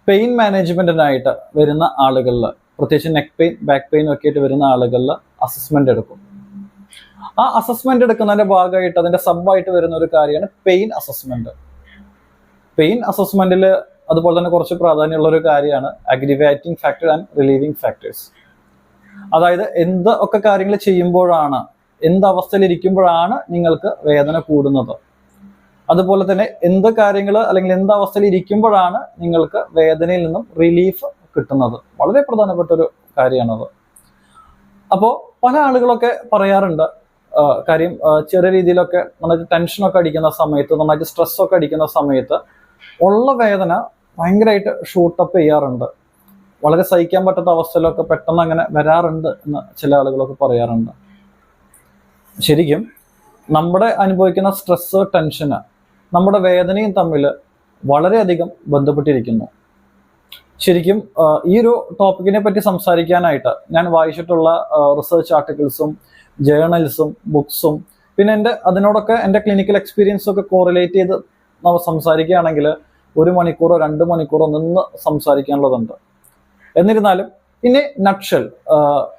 Pain മാനേജ്മെന്റിനായിട്ട് വരുന്ന ആളുകളിൽ, പ്രത്യേകിച്ച് നെക്ക് പെയിൻ, ബാക്ക് പെയിൻ ഒക്കെ ആയിട്ട് വരുന്ന ആളുകളിൽ അസസ്മെന്റ് എടുക്കും. ആ അസസ്മെന്റ് എടുക്കുന്നതിന്റെ ഭാഗമായിട്ട് അതിന്റെ സബായിട്ട് വരുന്ന ഒരു കാര്യമാണ് പെയിൻ അസസ്മെന്റ്. പെയിൻ അസസ്മെന്റിൽ അതുപോലെ തന്നെ കുറച്ച് പ്രാധാന്യമുള്ള ഒരു കാര്യമാണ് അഗ്രിവേറ്റിംഗ് ഫാക്ടർ ആൻഡ് റിലീവിംഗ് ഫാക്ടേഴ്സ്. അതായത് എന്ത് ഒക്കെ കാര്യങ്ങൾ ചെയ്യുമ്പോഴാണ്, എന്ത് അവസ്ഥയിലിരിക്കുമ്പോഴാണ് നിങ്ങൾക്ക് വേദന കൂടുന്നത്, അതുപോലെ തന്നെ എന്ത് കാര്യങ്ങൾ അല്ലെങ്കിൽ എന്ത് അവസ്ഥയിൽ ഇരിക്കുമ്പോഴാണ് നിങ്ങൾക്ക് വേദനയിൽ നിന്നും റിലീഫ് കിട്ടുന്നത്. വളരെ പ്രധാനപ്പെട്ട ഒരു കാര്യമാണത്. അപ്പോൾ പല ആളുകളൊക്കെ പറയാറുണ്ട്, കാര്യം ചെറിയ രീതിയിലൊക്കെ നന്നായിട്ട് ടെൻഷനൊക്കെ അടിക്കുന്ന സമയത്ത്, നന്നായിട്ട് സ്ട്രെസ്സൊക്കെ അടിക്കുന്ന സമയത്ത് ഉള്ള വേദന ഭയങ്കരമായിട്ട് ഷൂട്ടപ്പ് ചെയ്യാറുണ്ട്. വളരെ സഹിക്കാൻ പറ്റാത്ത അവസ്ഥയിലൊക്കെ പെട്ടെന്ന് അങ്ങനെ വരാറുണ്ട് എന്ന് ചില ആളുകളൊക്കെ പറയാറുണ്ട്. ശരിക്കും നമ്മുടെ അനുഭവിക്കുന്ന സ്ട്രെസ്, ടെൻഷന് നമ്മുടെ വേദനയും തമ്മിൽ വളരെയധികം ബന്ധപ്പെട്ടിരിക്കുന്നു. ശരിക്കും ഈ ഒരു ടോപ്പിക്കിനെ പറ്റി സംസാരിക്കാനായിട്ട് ഞാൻ വായിച്ചിട്ടുള്ള റിസർച്ച് ആർട്ടിക്കിൾസും ജേർണൽസും ബുക്സും പിന്നെ അതിനോടൊക്കെ എൻ്റെ ക്ലിനിക്കൽ എക്സ്പീരിയൻസും ഒക്കെ കോറിലേറ്റ് ചെയ്ത് നമ്മൾ സംസാരിക്കുകയാണെങ്കിൽ 1 മണിക്കൂറോ 2 മണിക്കൂറോ നിന്ന് സംസാരിക്കാനുള്ളതുണ്ട്. എന്നിരുന്നാലും ഇനി നട്ട്ഷെൽ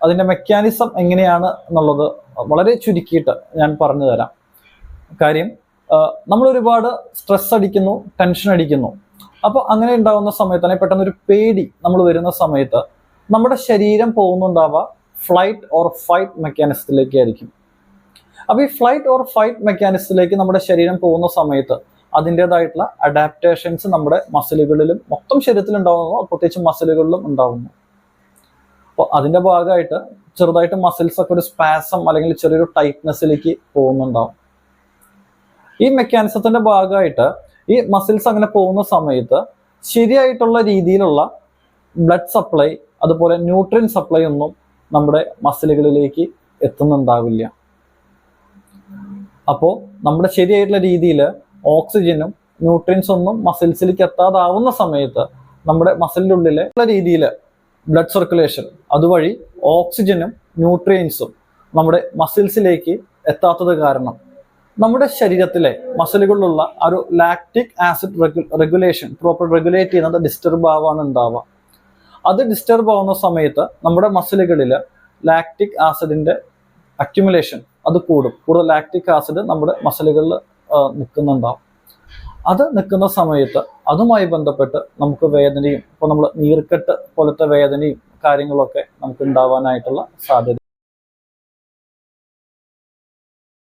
അതിൻ്റെ മെക്കാനിസം എങ്ങനെയാണ് എന്നുള്ളത് വളരെ ചുരുക്കിയിട്ട് ഞാൻ പറഞ്ഞു തരാം. കാര്യം നമ്മൾ ഒരുപാട് സ്ട്രെസ് അടിക്കുന്നു, ടെൻഷൻ അടിക്കുന്നു. അപ്പോൾ അങ്ങനെ ഉണ്ടാകുന്ന സമയത്ത് തന്നെ പെട്ടെന്ന് ഒരു പേടി നമ്മൾ വരുന്ന സമയത്ത് നമ്മുടെ ശരീരം പോകുന്നുണ്ടാവുക ഫ്ലൈറ്റ് ഓർ ഫൈറ്റ് മെക്കാനിസത്തിലേക്ക് ആയിരിക്കും. അപ്പോൾ ഈ ഫ്ലൈറ്റ് ഓർ ഫൈറ്റ് മെക്കാനിസത്തിലേക്ക് നമ്മുടെ ശരീരം പോകുന്ന സമയത്ത് അതിൻ്റെതായിട്ടുള്ള അഡാപ്റ്റേഷൻസ് നമ്മുടെ മസിലുകളിലും മൊത്തം ശരീരത്തിലുണ്ടാവുന്നു, പ്രത്യേകിച്ച് മസിലുകളിലും ഉണ്ടാവുന്നു. അപ്പോൾ അതിൻ്റെ ഭാഗമായിട്ട് ചെറുതായിട്ട് മസിൽസ് ഒക്കെ ഒരു സ്പാസം അല്ലെങ്കിൽ ചെറിയൊരു ടൈറ്റ്നെസ്സിലേക്ക് പോകുന്നുണ്ടാവും. ഈ മെക്കാനിസത്തിന്റെ ഭാഗമായിട്ട് ഈ മസിൽസ് അങ്ങനെ പോകുന്ന സമയത്ത് ശരിയായിട്ടുള്ള രീതിയിലുള്ള ബ്ലഡ് സപ്ലൈ, അതുപോലെ ന്യൂട്രിയൻ സപ്ലൈ ഒന്നും നമ്മുടെ മസിലുകളിലേക്ക് എത്തുന്നുണ്ടാവില്ല. അപ്പോൾ നമ്മുടെ ശരിയായിട്ടുള്ള രീതിയിൽ ഓക്സിജനും ന്യൂട്രിയൻസ് ഒന്നും മസിൽസിലേക്ക് എത്താതാവുന്ന സമയത്ത് നമ്മുടെ മസിലിൻ്റെ ഉള്ളിലെ രീതിയിൽ ബ്ലഡ് സർക്കുലേഷൻ, അതുവഴി ഓക്സിജനും ന്യൂട്രിയൻസും നമ്മുടെ മസിൽസിലേക്ക് എത്താത്തത് കാരണം നമ്മുടെ ശരീരത്തിലെ മസിലുകളിലുള്ള ആ ഒരു lactic acid regulation proper regulate ചെയ്യുന്നത് ഡിസ്റ്റർബ് ആവാണ് ഉണ്ടാവുക. അത് ഡിസ്റ്റർബ് ആവുന്ന സമയത്ത് നമ്മുടെ മസിലുകളിൽ ലാക്റ്റിക് ആസിഡിന്റെ അക്യുമുലേഷൻ അത് കൂടും. കൂടുതൽ ലാക്റ്റിക് ആസിഡ് നമ്മുടെ മസിലുകളിൽ നിൽക്കുന്നുണ്ടാവും. അത് നിൽക്കുന്ന സമയത്ത് അതുമായി ബന്ധപ്പെട്ട് നമുക്ക് വേദനയും, ഇപ്പോൾ നമ്മൾ നീർക്കെട്ട് പോലത്തെ വേദനയും കാര്യങ്ങളൊക്കെ നമുക്ക് ഉണ്ടാവാനായിട്ടുള്ള സാധ്യത